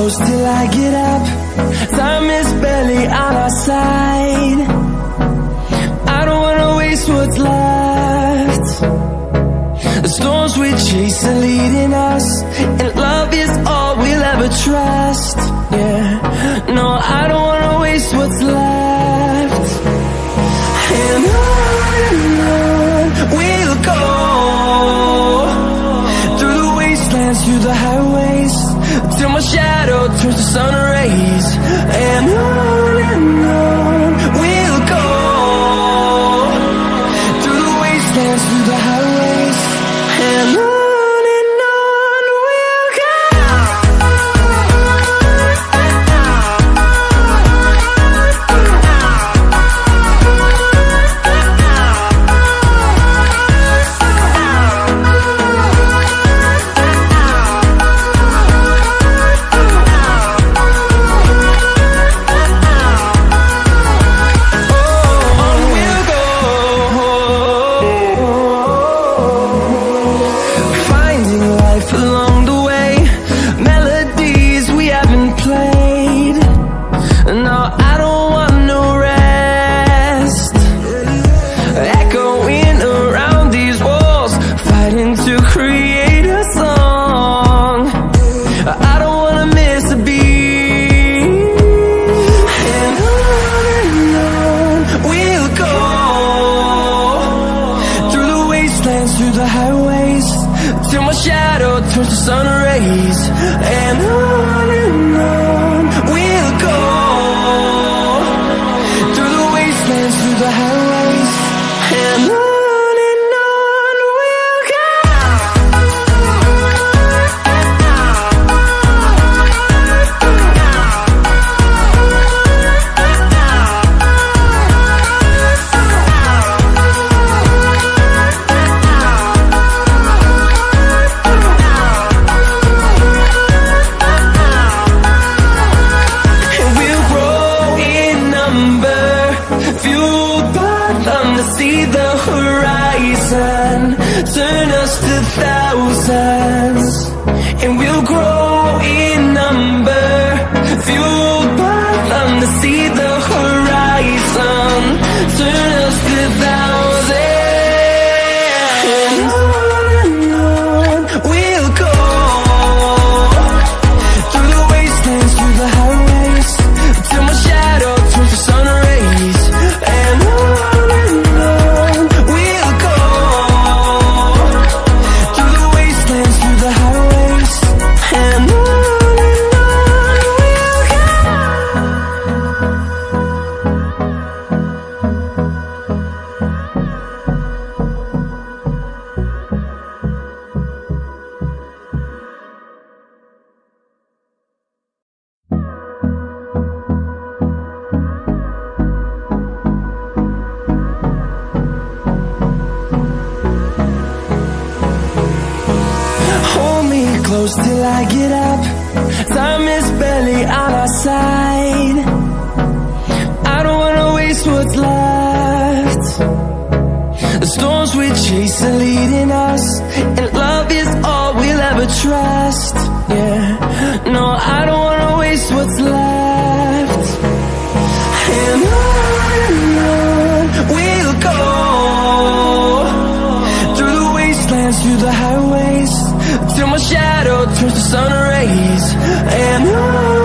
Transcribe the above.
close till I get up. Time is barely on our side. I don't wanna waste what's left. The storms we chase are leading us, and love is all we'll ever trust. Yeah, no, I don't wanna waste what's left. And on we'll go, through the wastelands, through the highways, till my shadow turns to sun rays. And on we'll go, through the wastelands, through the highways, and on we'll go. Through the highways, till my shadow turns to sun rays. And on we'll go, through the wastelands, through the highways, and on we'll go. See the horizon, turn us to thousands, and we'll grow in number, fueled by them to see the horizon, turn us to thousands. And on we'll go, through the wastelands, through the highways, till my shadow turns to sun rays. And close till I get up. Time is barely on our side. I don't wanna waste what's left. The storms we chase are leading us, and love is all we'll ever trust. Yeah, no, I don't wanna waste what's left. And on we'll go, through the wastelands, through the highways, till my shadow turns to sun rays. And on